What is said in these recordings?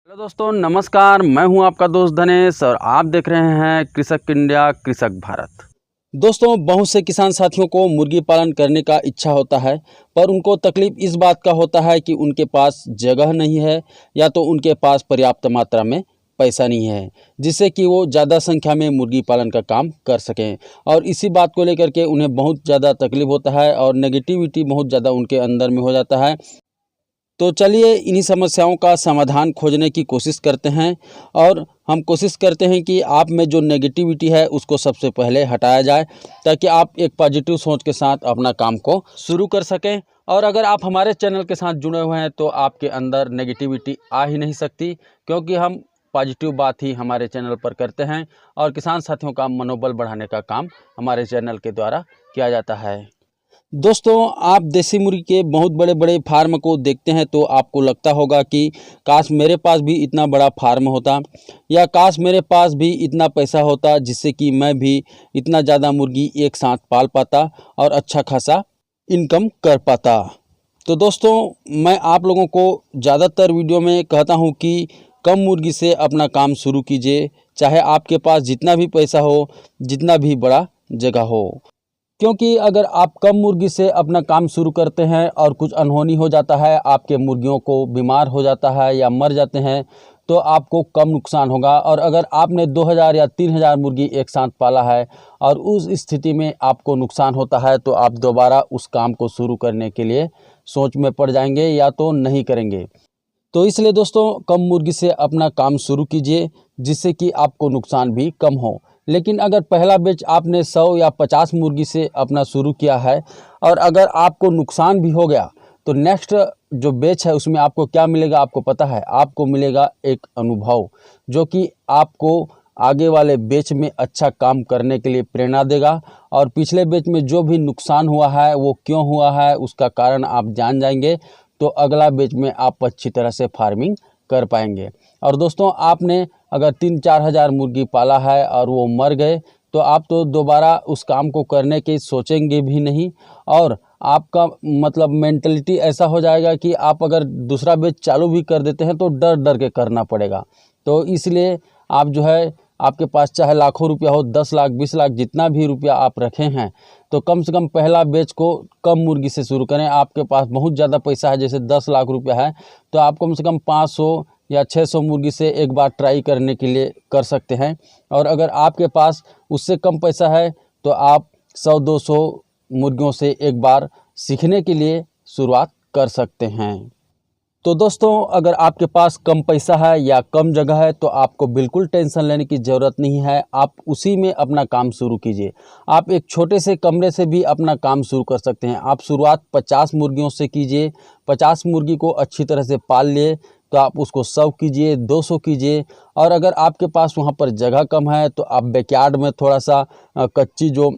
Hello दोस्तों, नमस्कार। मैं हूं आपका दोस्त धनेश और आप देख रहे हैं कृषक इंडिया कृषक भारत। दोस्तों, बहुत से किसान साथियों को मुर्गी पालन करने का इच्छा होता है, पर उनको तकलीफ इस बात का होता है कि उनके पास जगह नहीं है या तो उनके पास पर्याप्त मात्रा में पैसा नहीं है जिससे कि वो ज़्यादा संख्या में मुर्गी पालन का काम कर सकें। और इसी बात को लेकर के उन्हें बहुत ज़्यादा तकलीफ होता है और नेगेटिविटी बहुत ज़्यादा उनके अंदर में हो जाता है। तो चलिए इन्हीं समस्याओं का समाधान खोजने की कोशिश करते हैं और हम कोशिश करते हैं कि आप में जो नेगेटिविटी है उसको सबसे पहले हटाया जाए, ताकि आप एक पॉजिटिव सोच के साथ अपना काम को शुरू कर सकें। और अगर आप हमारे चैनल के साथ जुड़े हुए हैं तो आपके अंदर नेगेटिविटी आ ही नहीं सकती, क्योंकि हम पॉजिटिव बात ही हमारे चैनल पर करते हैं और किसान साथियों का मनोबल बढ़ाने का काम हमारे चैनल के द्वारा किया जाता है। दोस्तों, आप देसी मुर्गी के बहुत बड़े बड़े फार्म को देखते हैं तो आपको लगता होगा कि काश मेरे पास भी इतना बड़ा फार्म होता, या काश मेरे पास भी इतना पैसा होता जिससे कि मैं भी इतना ज़्यादा मुर्गी एक साथ पाल पाता और अच्छा खासा इनकम कर पाता। तो दोस्तों, मैं आप लोगों को ज़्यादातर वीडियो में कहता हूँ कि कम मुर्गी से अपना काम शुरू कीजिए, चाहे आपके पास जितना भी पैसा हो, जितना भी बड़ा जगह हो। क्योंकि अगर आप कम मुर्गी से अपना काम शुरू करते हैं और कुछ अनहोनी हो जाता है, आपके मुर्गियों को बीमार हो जाता है या मर जाते हैं, तो आपको कम नुकसान होगा। और अगर आपने 2000 या 3000 मुर्गी एक साथ पाला है और उस स्थिति में आपको नुकसान होता है, तो आप दोबारा उस काम को शुरू करने के लिए सोच में पड़ जाएंगे या तो नहीं करेंगे। तो इसलिए दोस्तों, कम मुर्गी से अपना काम शुरू कीजिए जिससे कि आपको नुकसान भी कम हो। लेकिन अगर पहला बैच आपने 100 या 50 मुर्गी से अपना शुरू किया है और अगर आपको नुकसान भी हो गया, तो नेक्स्ट जो बैच है उसमें आपको क्या मिलेगा आपको पता है? आपको मिलेगा एक अनुभव, जो कि आपको आगे वाले बैच में अच्छा काम करने के लिए प्रेरणा देगा। और पिछले बैच में जो भी नुकसान हुआ है वो क्यों हुआ है उसका कारण आप जान जाएंगे, तो अगला बैच में आप अच्छी तरह से फार्मिंग कर पाएंगे। और दोस्तों, आपने अगर 3-4 हज़ार मुर्गी पाला है और वो मर गए, तो आप तो दोबारा उस काम को करने की सोचेंगे भी नहीं। और आपका मतलब मेंटलिटी ऐसा हो जाएगा कि आप अगर दूसरा बैच चालू भी कर देते हैं तो डर डर के करना पड़ेगा। तो इसलिए आप जो है, आपके पास चाहे लाखों रुपया हो, 10 लाख 20 लाख जितना भी रुपया आप रखे हैं, तो कम से कम पहला बैच को कम मुर्गी से शुरू करें। आपके पास बहुत ज़्यादा पैसा है, जैसे 10 लाख रुपया है, तो आप कम से कम 500 या 600 मुर्गी से एक बार ट्राई करने के लिए कर सकते हैं। और अगर आपके पास उससे कम पैसा है तो आप 100-200 मुर्गियों से एक बार सीखने के लिए शुरुआत कर सकते हैं। तो दोस्तों, अगर आपके पास कम पैसा है या कम जगह है तो आपको बिल्कुल टेंशन लेने की ज़रूरत नहीं है। आप उसी में अपना काम शुरू कीजिए। आप एक छोटे से कमरे से भी अपना काम शुरू कर सकते हैं। आप शुरुआत 50 मुर्गियों से कीजिए। 50 मुर्गी को अच्छी तरह से पाल लिए तो आप उसको 100 कीजिए, 200 कीजिए। और अगर आपके पास वहाँ पर जगह कम है तो आप बैकयार्ड में थोड़ा सा कच्ची जो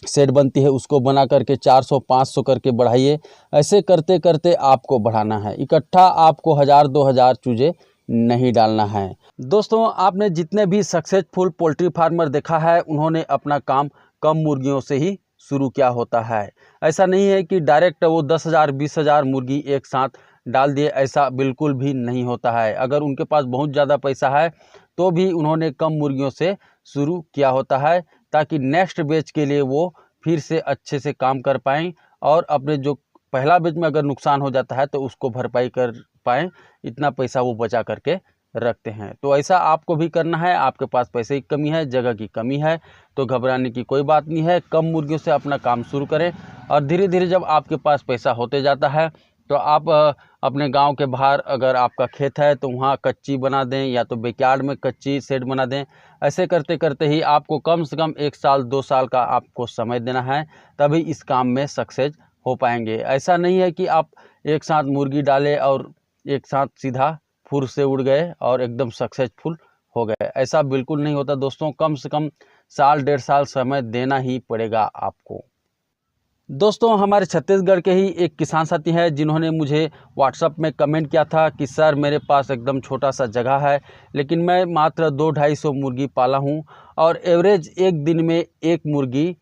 सेट बनती है उसको बना करके 400-500 करके बढ़ाइए। ऐसे करते करते आपको बढ़ाना है। इकट्ठा आपको 1000-2000 चूजे नहीं डालना है। दोस्तों, आपने जितने भी सक्सेसफुल पोल्ट्री फार्मर देखा है, उन्होंने अपना काम कम मुर्गियों से ही शुरू किया होता है। ऐसा नहीं है कि डायरेक्ट वो 10,000 20,000 मुर्गी एक साथ डाल दिए, ऐसा बिल्कुल भी नहीं होता है। अगर उनके पास बहुत ज़्यादा पैसा है तो भी उन्होंने कम मुर्गियों से शुरू किया होता है, ताकि नेक्स्ट बैच के लिए वो फिर से अच्छे से काम कर पाएँ और अपने जो पहला बैच में अगर नुकसान हो जाता है तो उसको भरपाई कर पाएँ। इतना पैसा वो बचा करके रखते हैं। तो ऐसा आपको भी करना है। आपके पास पैसे की कमी है, जगह की कमी है, तो घबराने की कोई बात नहीं है। कम मुर्गियों से अपना काम शुरू करें और धीरे धीरे जब आपके पास पैसा होते जाता है तो आप अपने गांव के बाहर अगर आपका खेत है तो वहाँ कच्ची बना दें, या तो बैकयार्ड में कच्ची शेड बना दें। ऐसे करते करते ही आपको कम से कम 1 साल 2 साल का आपको समय देना है, तभी इस काम में सक्सेस हो पाएंगे। ऐसा नहीं है कि आप एक साथ मुर्गी डालें और एक साथ सीधा फुर से उड़ गए और एकदम सक्सेसफुल हो गए। ऐसा बिल्कुल नहीं होता दोस्तों। कम से कम साल 1.5 साल समय देना ही पड़ेगा आपको। दोस्तों, हमारे छत्तीसगढ़ के ही एक किसान साथी हैं जिन्होंने मुझे व्हाट्सएप में कमेंट किया था कि सर, मेरे पास एकदम छोटा सा जगह है, लेकिन मैं मात्र 200-250 मुर्गी पाला हूं और एवरेज एक दिन में एक मुर्गी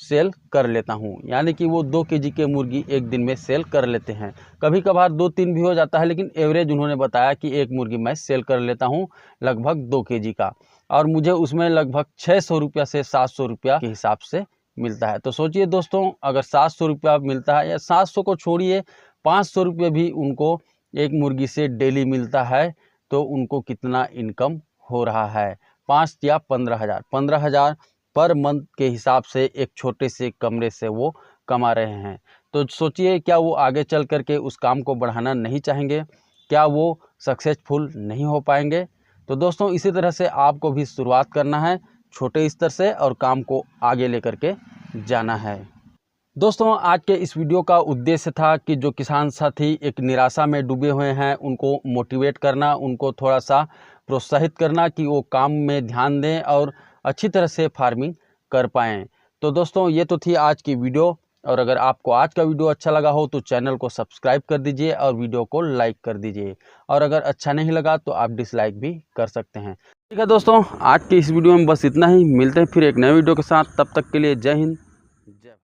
सेल कर लेता हूं। यानी कि वो 2 केजी के मुर्गी एक दिन में सेल कर लेते हैं। कभी कभार 2-3 भी हो जाता है, लेकिन एवरेज उन्होंने बताया कि एक मुर्गी मैं सेल कर लेता हूं लगभग 2 केजी का, और मुझे उसमें लगभग 600 रुपया से 700 रुपया के हिसाब से मिलता है। तो सोचिए दोस्तों, अगर 700 रुपया मिलता है, या 700 को छोड़िए 500 रुपये भी उनको एक मुर्गी से डेली मिलता है, तो उनको कितना इनकम हो रहा है, 5 या 15,000 15,000 पर मंथ के हिसाब से एक छोटे से कमरे से वो कमा रहे हैं। तो सोचिए, क्या वो आगे चल करके उस काम को बढ़ाना नहीं चाहेंगे? क्या वो सक्सेसफुल नहीं हो पाएंगे? तो दोस्तों, इसी तरह से आपको भी शुरुआत करना है छोटे स्तर से, और काम को आगे लेकर के जाना है। दोस्तों, आज के इस वीडियो का उद्देश्य था कि जो किसान साथी एक निराशा में डूबे हुए हैं, उनको मोटिवेट करना, उनको थोड़ा सा प्रोत्साहित करना कि वो काम में ध्यान दें और अच्छी तरह से फार्मिंग कर पाएँ। तो दोस्तों, ये तो थी आज की वीडियो, और अगर आपको आज का वीडियो अच्छा लगा हो तो चैनल को सब्सक्राइब कर दीजिए और वीडियो को लाइक कर दीजिए, और अगर अच्छा नहीं लगा तो आप डिसलाइक भी कर सकते हैं। ठीक है दोस्तों, आज की इस वीडियो में बस इतना ही। मिलते हैं फिर एक नए वीडियो के साथ। तब तक के लिए जय हिंद,